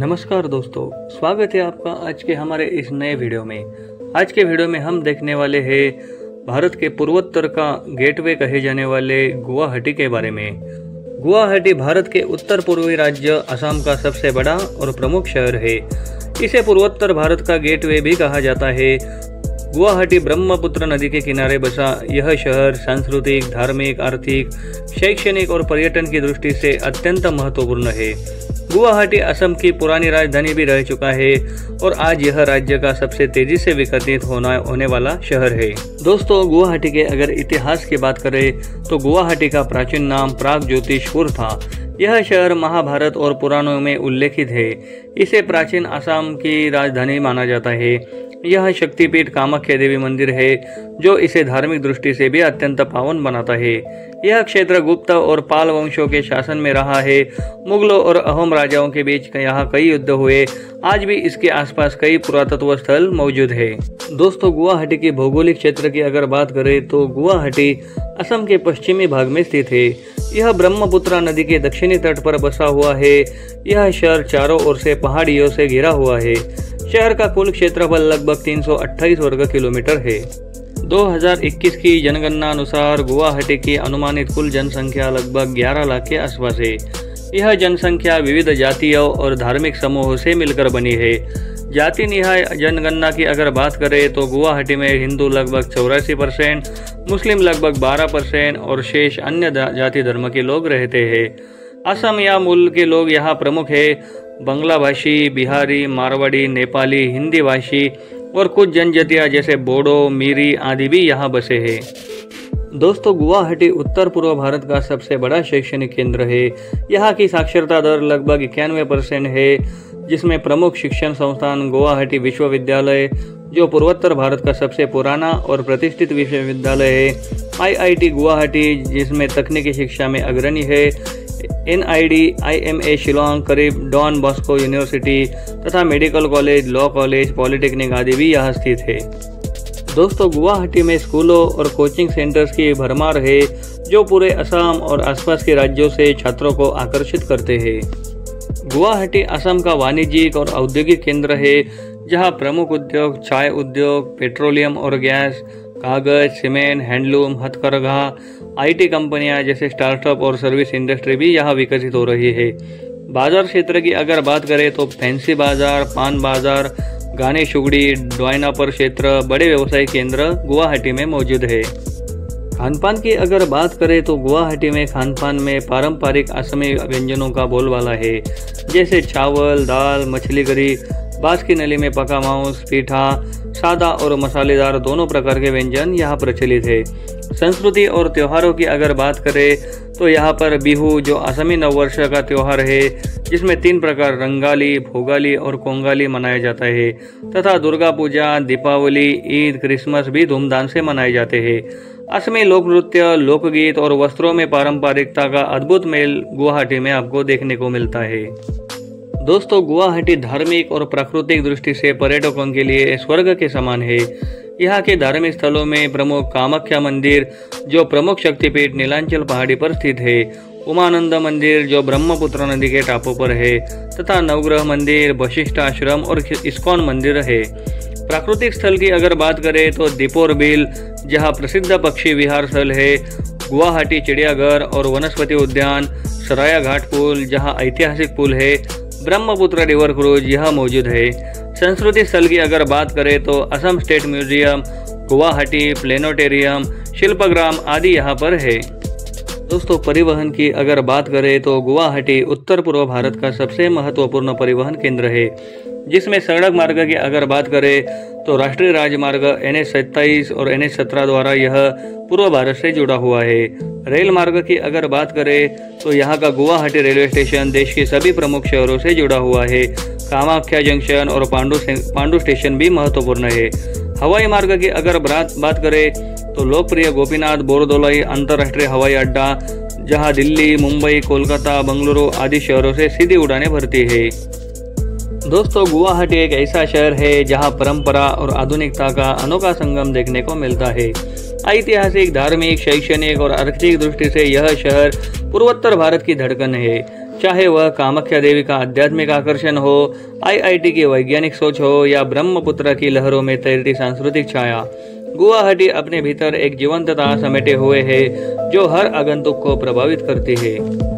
नमस्कार दोस्तों, स्वागत है आपका आज के हमारे इस नए वीडियो में। आज के वीडियो में हम देखने वाले हैं भारत के पूर्वोत्तर का गेटवे कहे जाने वाले गुवाहाटी के बारे में। गुवाहाटी भारत के उत्तर पूर्वी राज्य असम का सबसे बड़ा और प्रमुख शहर है। इसे पूर्वोत्तर भारत का गेटवे भी कहा जाता है। गुवाहाटी ब्रह्मपुत्र नदी के किनारे बसा यह शहर सांस्कृतिक, धार्मिक, आर्थिक, शैक्षणिक और पर्यटन की दृष्टि से अत्यंत महत्वपूर्ण है। गुवाहाटी असम की पुरानी राजधानी भी रह चुका है और आज यह राज्य का सबसे तेजी से विकसित होने वाला शहर है। दोस्तों, गुवाहाटी के अगर इतिहास की बात करें तो गुवाहाटी का प्राचीन नाम प्रागज्योतिषपुर था। यह शहर महाभारत और पुराणों में उल्लेखित है। इसे प्राचीन असम की राजधानी माना जाता है। यह शक्तिपीठ कामाख्या देवी मंदिर है जो इसे धार्मिक दृष्टि से भी अत्यंत पावन बनाता है। यह क्षेत्र गुप्त और पाल वंशों के शासन में रहा है। मुगलों और अहोम राजाओं के बीच यहाँ कई युद्ध हुए। आज भी इसके आसपास कई पुरातत्व स्थल मौजूद है। दोस्तों, गुवाहाटी की भौगोलिक क्षेत्र की अगर बात करें तो गुवाहाटी असम के पश्चिमी भाग में स्थित है। यह ब्रह्मपुत्र नदी के दक्षिणी तट पर बसा हुआ है। यह शहर चारों ओर से पहाड़ियों से घिरा हुआ है। शहर का कुल क्षेत्रफल लगभग 328 वर्ग किलोमीटर है। 2021 की जनगणना अनुसार गुवाहाटी की अनुमानित कुल जनसंख्या लगभग 11 लाख के आसपास है। यह जनसंख्या विविध जातियों और धार्मिक समूहों से मिलकर बनी है। जाति निहाय जनगणना की अगर बात करें तो गुवाहाटी में हिंदू लगभग 84%, मुस्लिम लगभग 12% और शेष अन्य जाति धर्म के लोग रहते हैं। असम या मूल के लोग यहाँ प्रमुख है। बंगला भाषी, बिहारी, मारवाड़ी, नेपाली, हिंदी भाषी और कुछ जनजातियाँ जैसे बोडो, मीरी आदि भी यहाँ बसे हैं। दोस्तों, गुवाहाटी उत्तर पूर्व भारत का सबसे बड़ा शैक्षणिक केंद्र है। यहाँ की साक्षरता दर लगभग 91% है, जिसमें प्रमुख शिक्षण संस्थान गुवाहाटी विश्वविद्यालय जो पूर्वोत्तर भारत का सबसे पुराना और प्रतिष्ठित विश्वविद्यालय है, IIT गुवाहाटी जिसमें तकनीकी शिक्षा में अग्रणी है, NID, IMA शिलोंग करीब डॉन बॉस्को यूनिवर्सिटी तथा medical college, law college, polytechnic आदि भी यहाँ स्थित है। दोस्तों, गुवाहाटी में स्कूलों और कोचिंग सेंटर्स की भरमार है जो पूरे असम और आसपास के राज्यों से छात्रों को आकर्षित करते हैं। गुवाहाटी असम का वाणिज्यिक और औद्योगिक केंद्र है जहाँ प्रमुख उद्योग चाय उद्योग, पेट्रोलियम और गैस, कागज, सीमेंट, हैंडलूम, हथकरघा, IT कंपनियां जैसे स्टार्टअप और सर्विस इंडस्ट्री भी यहाँ विकसित हो रही है। बाजार क्षेत्र की अगर बात करें तो फैंसी बाजार, पान बाजार, गाने शुगड़ी, डोयनापर क्षेत्र बड़े व्यवसायिक केंद्र गुवाहाटी में मौजूद है। खानपान की अगर बात करें तो गुवाहाटी में खानपान में पारंपरिक असमी व्यंजनों का बोलबाला है, जैसे चावल, दाल, मछली करी, बांस की नली में पका मांस, पीठा, सादा और मसालेदार दोनों प्रकार के व्यंजन यहाँ प्रचलित है। संस्कृति और त्योहारों की अगर बात करें तो यहाँ पर बिहू जो असमी नववर्ष का त्यौहार है, जिसमें 3 प्रकार रंगाली, भोगाली और कोंगाली मनाया जाता है तथा दुर्गा पूजा, दीपावली, ईद, क्रिसमस भी धूमधाम से मनाए जाते हैं। असमी लोक नृत्य, लोकगीत और वस्त्रों में पारंपरिकता का अद्भुत मेल गुवाहाटी में आपको देखने को मिलता है। दोस्तों, गुवाहाटी धार्मिक और प्राकृतिक दृष्टि से पर्यटकों के लिए स्वर्ग के समान है। यहाँ के धार्मिक स्थलों में प्रमुख कामाख्या मंदिर जो प्रमुख शक्तिपीठ नीलांचल पहाड़ी पर स्थित है, उमानंद मंदिर जो ब्रह्मपुत्र नदी के टापू पर है तथा नवग्रह मंदिर, वशिष्ठ आश्रम और इस्कॉन मंदिर है। प्राकृतिक स्थल की अगर बात करें तो दीपोर बिल जहाँ प्रसिद्ध पक्षी विहार स्थल है, गुवाहाटी चिड़ियाघर और वनस्पति उद्यान, सराया घाट पुल जहाँ ऐतिहासिक पुल है, ब्रह्मपुत्र रिवर क्रूज यह मौजूद है। संस्कृति स्थल की अगर बात करें तो Assam state museum, Guwahati planetarium, Shilpgram आदि यहाँ पर है। दोस्तों, परिवहन की अगर बात करें तो गुवाहाटी उत्तर पूर्व भारत का सबसे महत्वपूर्ण परिवहन केंद्र है, जिसमें सड़क मार्ग की अगर बात करें तो राष्ट्रीय राजमार्ग NH27 और NH17 द्वारा यह पूर्व भारत से जुड़ा हुआ है। रेल मार्ग की अगर बात करें तो यहाँ का गुवाहाटी रेलवे स्टेशन देश के सभी प्रमुख शहरों से जुड़ा हुआ है। कामाख्या जंक्शन और पांडु स्टेशन भी महत्वपूर्ण है। हवाई मार्ग की अगर बात करें तो लोकप्रिय गोपीनाथ बोरदोलाई अंतर्राष्ट्रीय हवाई अड्डा जहाँ दिल्ली, मुंबई, कोलकाता, बेंगलुरु आदि शहरों से सीधी उड़ानें भरती है। दोस्तों, गुवाहाटी एक ऐसा शहर है जहां परंपरा और आधुनिकता का अनोखा संगम देखने को मिलता है। ऐतिहासिक, धार्मिक, शैक्षणिक और आर्थिक दृष्टि से यह शहर पूर्वोत्तर भारत की धड़कन है। चाहे वह कामाख्या देवी का आध्यात्मिक आकर्षण हो, आईआईटी की वैज्ञानिक सोच हो या ब्रह्मपुत्र की लहरों में तैरती सांस्कृतिक छाया, गुवाहाटी अपने भीतर एक जीवंतता समेटे हुए है जो हर आगंतुक को प्रभावित करती है।